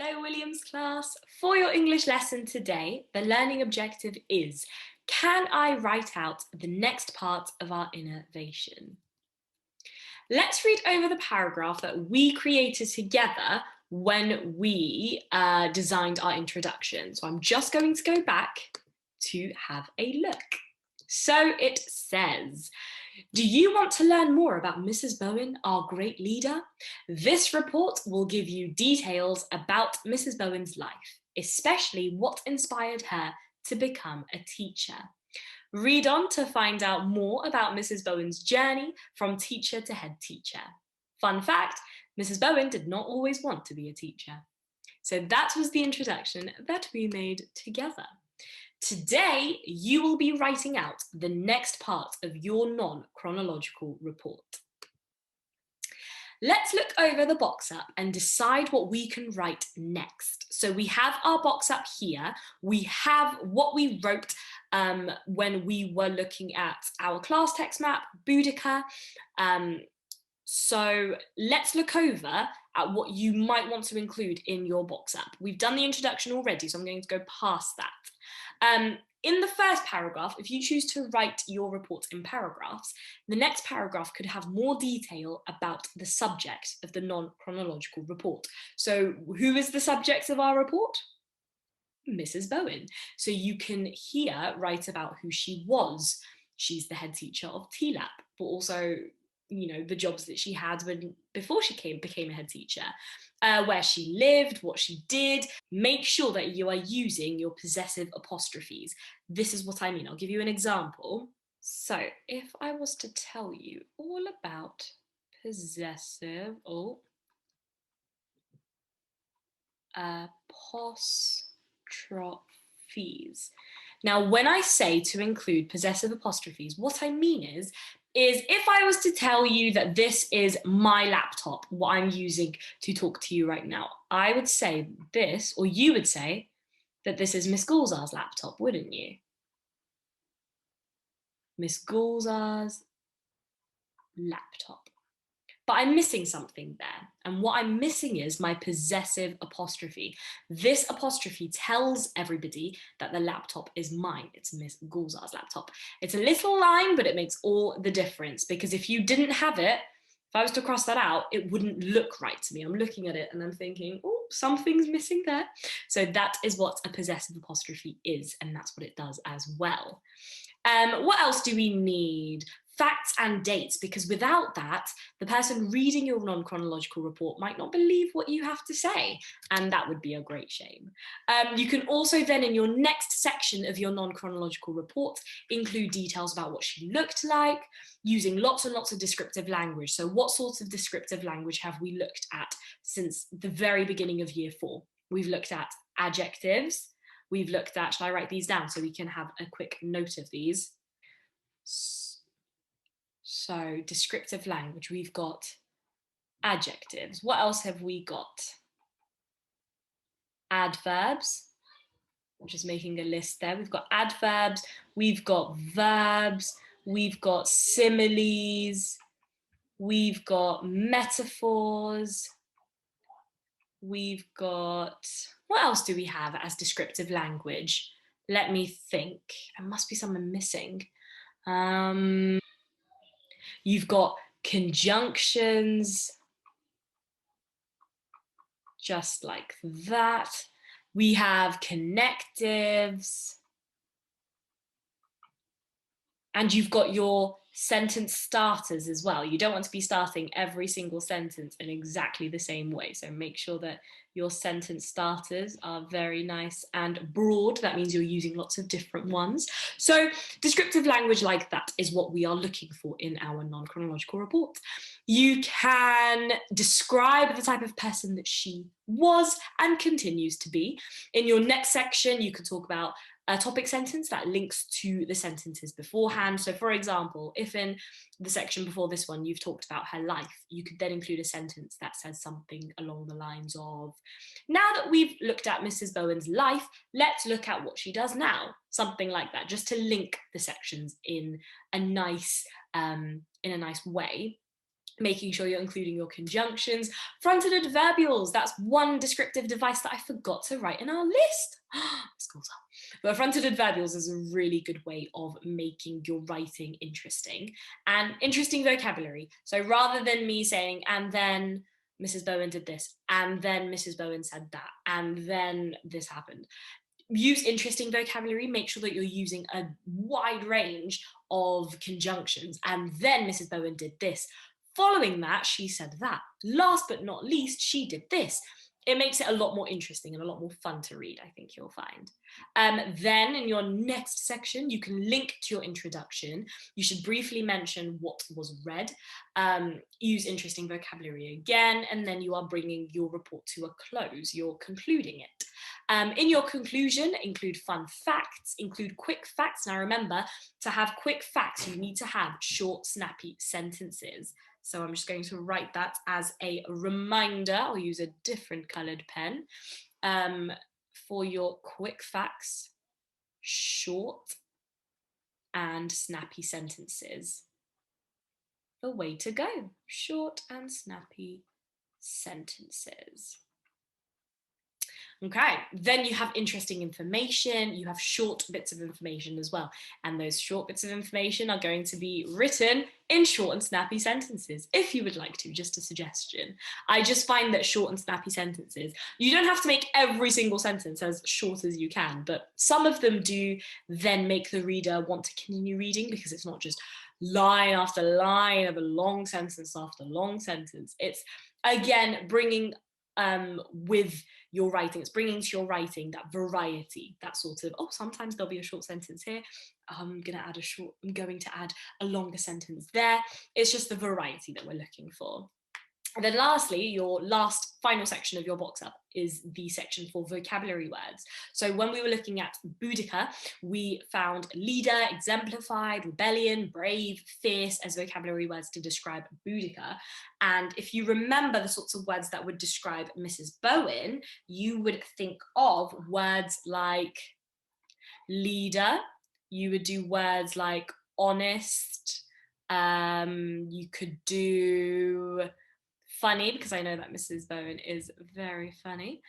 Hello, Williams class. For your English lesson today, the learning objective is, can I write out the next part of our innovation? Let's read over the paragraph that we created together when we designed our introduction. So I'm just going to go back to have a look. So it says, do you want to learn more about Mrs. Bowen, our great leader? This report will give you details about Mrs. Bowen's life, especially what inspired her to become a teacher. Read on to find out more about Mrs. Bowen's journey from teacher to head teacher. Fun fact, Mrs. Bowen did not always want to be a teacher. So that was the introduction that we made together. Today, you will be writing out the next part of your non-chronological report. Let's look over the box up and decide what we can write next. So we have our box up here. We have what we wrote when we were looking at our class text map, Boudica. So let's look over at what you might want to include in your box up. We've done the introduction already, so I'm going to go past that. In the first paragraph, if you choose to write your report in paragraphs, the next paragraph could have more detail about the subject of the non-chronological report. So who is the subject of our report? Mrs. Bowen. So you can here write about who she was. She's the head teacher of TLAP, but also, you know, the jobs that she had before she became a head teacher, where she lived, what she did. Make sure that you are using your possessive apostrophes. This is what I mean. I'll give you an example. So if I was to tell you all about possessive apostrophes. Now, when I say to include possessive apostrophes, what I mean is if I was to tell you that this is my laptop, what I'm using to talk to you right now, I would say this, or you would say that this is Miss Gulzar's laptop, wouldn't you? Miss Gulzar's laptop. But I'm missing something there. And what I'm missing is my possessive apostrophe. This apostrophe tells everybody that the laptop is mine. It's Miss Gulzar's laptop. It's a little line, but it makes all the difference, because if you didn't have it, if I was to cross that out, it wouldn't look right to me. I'm looking at it and I'm thinking, oh, something's missing there. So that is what a possessive apostrophe is, and that's what it does as well. What else do we need? Facts and dates, because without that, the person reading your non-chronological report might not believe what you have to say, and that would be a great shame. You can also then, in your next section of your non-chronological report, include details about what she looked like, using lots and lots of descriptive language. So what sorts of descriptive language have we looked at since the very beginning of year 4? We've looked at adjectives. We've looked at, shall I write these down so we can have a quick note of these? So descriptive language, we've got adjectives. What else have we got? Adverbs. I'm just making a list there. We've got adverbs, we've got verbs, we've got similes, we've got metaphors, we've got, what else do we have as descriptive language? Let me think. There must be something missing. You've got conjunctions, just like that. We have connectives. And you've got your sentence starters as well. You don't want to be starting every single sentence in exactly the same way. So make sure that your sentence starters are very nice and broad. That means you're using lots of different ones. So descriptive language like that is what we are looking for in our non-chronological report. You can describe the type of person that she was and continues to be. In your next section, you can talk about a topic sentence that links to the sentences beforehand. So for example, if in the section before this one you've talked about her life, you could then include a sentence that says something along the lines of, now that we've looked at Mrs. Bowen's life, let's look at what she does now. Something like that, just to link the sections in a nice way. making sure you're including your conjunctions. Fronted adverbials, that's one descriptive device that I forgot to write in our list. Schools up. But fronted adverbials is a really good way of making your writing interesting and interesting vocabulary. So rather than me saying, and then Mrs. Bowen did this, and then Mrs. Bowen said that, and then this happened. Use interesting vocabulary, make sure that you're using a wide range of conjunctions, and then Mrs. Bowen did this. Following that, she said that. Last but not least, she did this. It makes it a lot more interesting and a lot more fun to read, I think you'll find. Then in your next section, you can link to your introduction. You should briefly mention what was read, use interesting vocabulary again, and then you are bringing your report to a close. You're concluding it. In your conclusion, include fun facts, include quick facts. Now remember, to have quick facts, you need to have short, snappy sentences. So I'm just going to write that as a reminder. I'll use a different colored pen. For your quick facts, short and snappy sentences. The way to go, short and snappy sentences. Okay, then you have interesting information, you have short bits of information as well. And those short bits of information are going to be written in short and snappy sentences, if you would like to, just a suggestion. I just find that short and snappy sentences, you don't have to make every single sentence as short as you can, but some of them do then make the reader want to continue reading because it's not just line after line of a long sentence after long sentence. It's, again, bringing with your writing, it's bringing to your writing that variety, that sort of, oh, sometimes there'll be a short sentence here, I'm going to add a longer sentence there. It's just the variety that we're looking for. And then lastly, your last final section of your box up is the section for vocabulary words. So when we were looking at Boudica, we found leader, exemplified, rebellion, brave, fierce as vocabulary words to describe Boudica. And if you remember the sorts of words that would describe Mrs. Bowen, you would think of words like leader, you would do words like honest, you could do funny, because I know that Mrs. Bowen is very funny.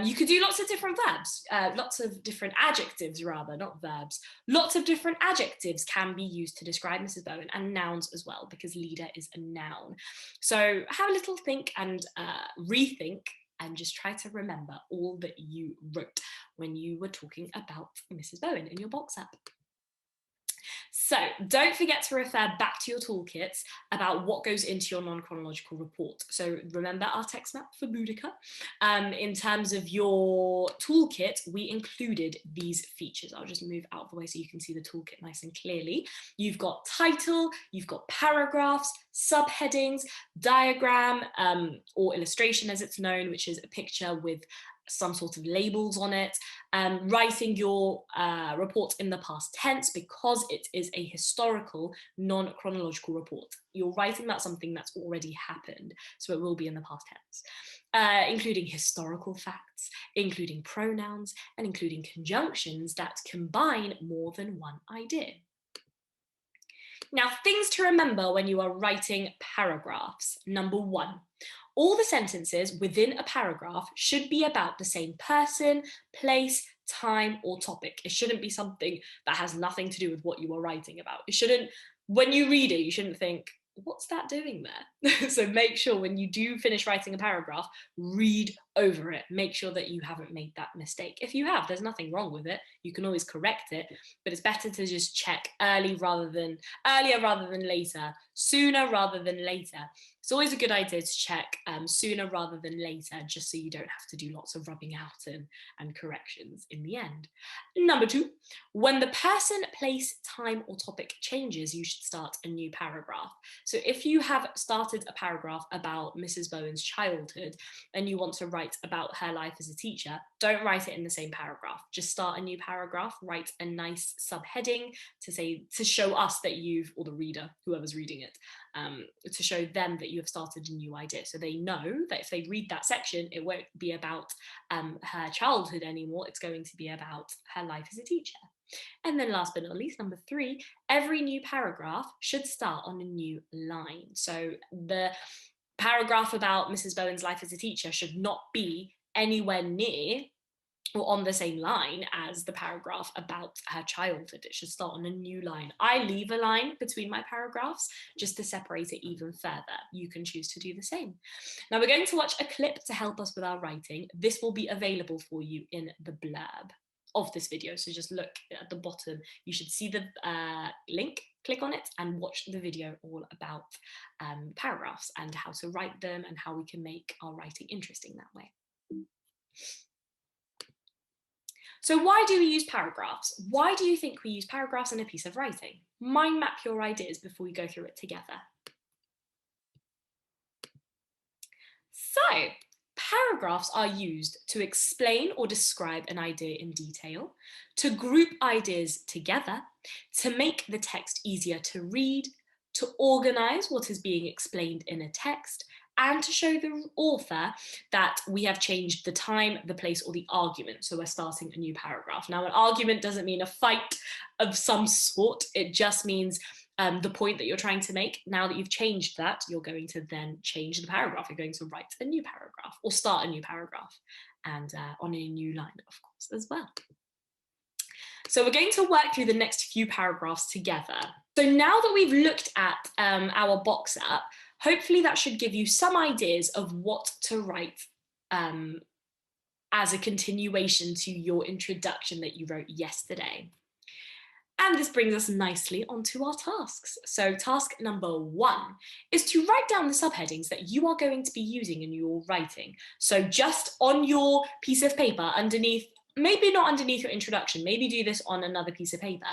You could do lots of different verbs, lots of different adjectives rather, not verbs. Lots of different adjectives can be used to describe Mrs. Bowen, and nouns as well, because leader is a noun. So have a little think and rethink, and just try to remember all that you wrote when you were talking about Mrs. Bowen in your box app. So don't forget to refer back to your toolkits about what goes into your non-chronological report. So remember our text map for Boudica. In terms of your toolkit, we included these features. I'll just move out of the way so you can see the toolkit nice and clearly. You've got title, you've got paragraphs, subheadings, diagram, or illustration as it's known, which is a picture with some sort of labels on it, writing your report in the past tense because it is a historical, non-chronological report. You're writing about something that's already happened, so it will be in the past tense, including historical facts, including pronouns, and including conjunctions that combine more than one idea. Now, things to remember when you are writing paragraphs. Number one, all the sentences within a paragraph should be about the same person, place, time, or topic. It shouldn't be something that has nothing to do with what you are writing about. It shouldn't, when you read it, you shouldn't think, what's that doing there? So make sure when you do finish writing a paragraph, read over it. Make sure that you haven't made that mistake. If you have, there's nothing wrong with it. You can always correct it, but it's better to just check earlier rather than later, sooner rather than later. It's always a good idea to check sooner rather than later, just so you don't have to do lots of rubbing out and corrections in the end. Number two, when the person, place, time, or topic changes, you should start a new paragraph. So if you have started a paragraph about Mrs. Bowen's childhood and you want to write about her life as a teacher, don't write it in the same paragraph. Just start a new paragraph, write a nice subheading to show us that you've, or the reader, whoever's reading it, to show them that you have started a new idea. So they know that if they read that section, it won't be about her childhood anymore. It's going to be about her life as a teacher. And then last but not least, number 3, every new paragraph should start on a new line. So the paragraph about Mrs. Bowen's life as a teacher should not be anywhere near or on the same line as the paragraph about her childhood. It should start on a new line. I leave a line between my paragraphs just to separate it even further. You can choose to do the same. Now we're going to watch a clip to help us with our writing. This will be available for you in the blurb of this video. So just look at the bottom. You should see the link, click on it and watch the video all about paragraphs and how to write them and how we can make our writing interesting that way. So why do we use paragraphs? Why do you think we use paragraphs in a piece of writing? Mind map your ideas before we go through it together. So, paragraphs are used to explain or describe an idea in detail, to group ideas together, to make the text easier to read, to organize what is being explained in a text, and to show the author that we have changed the time, the place, or the argument. So we're starting a new paragraph. Now, an argument doesn't mean a fight of some sort. It just means the point that you're trying to make. Now that you've changed that, you're going to then change the paragraph. You're going to write a new paragraph or start a new paragraph and on a new line, of course, as well. So we're going to work through the next few paragraphs together. So now that we've looked at our box up, hopefully that should give you some ideas of what to write as a continuation to your introduction that you wrote yesterday. And this brings us nicely onto our tasks. So task number 1 is to write down the subheadings that you are going to be using in your writing. So just on your piece of paper underneath, maybe not underneath your introduction, maybe do this on another piece of paper.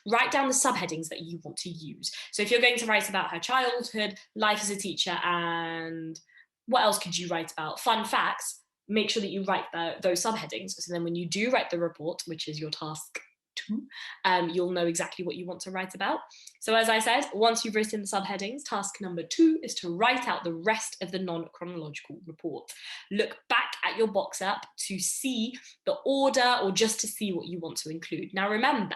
Write down the subheadings that you want to use. So if you're going to write about her childhood, life as a teacher, and what else could you write about? Fun facts, make sure that you write those subheadings. So then when you do write the report, which is your task 2, you'll know exactly what you want to write about. So as I said, once you've written the subheadings, task number 2 is to write out the rest of the non-chronological report. Look back at your box up to see the order or just to see what you want to include. Now remember,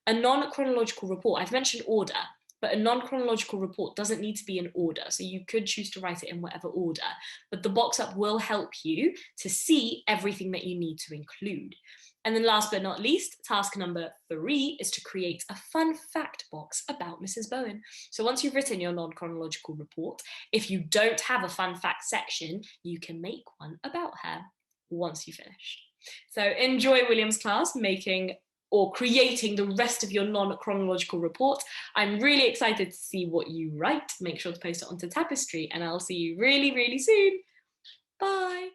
a non-chronological report, I've mentioned order, but a non-chronological report doesn't need to be in order. So you could choose to write it in whatever order, but the box up will help you to see everything that you need to include. And then last but not least, task number 3 is to create a fun fact box about Mrs. Bowen. So once you've written your non-chronological report, if you don't have a fun fact section, you can make one about her once you finish. So enjoy William's class making or creating the rest of your non-chronological report. I'm really excited to see what you write. Make sure to post it onto Tapestry and I'll see you really, really soon. Bye.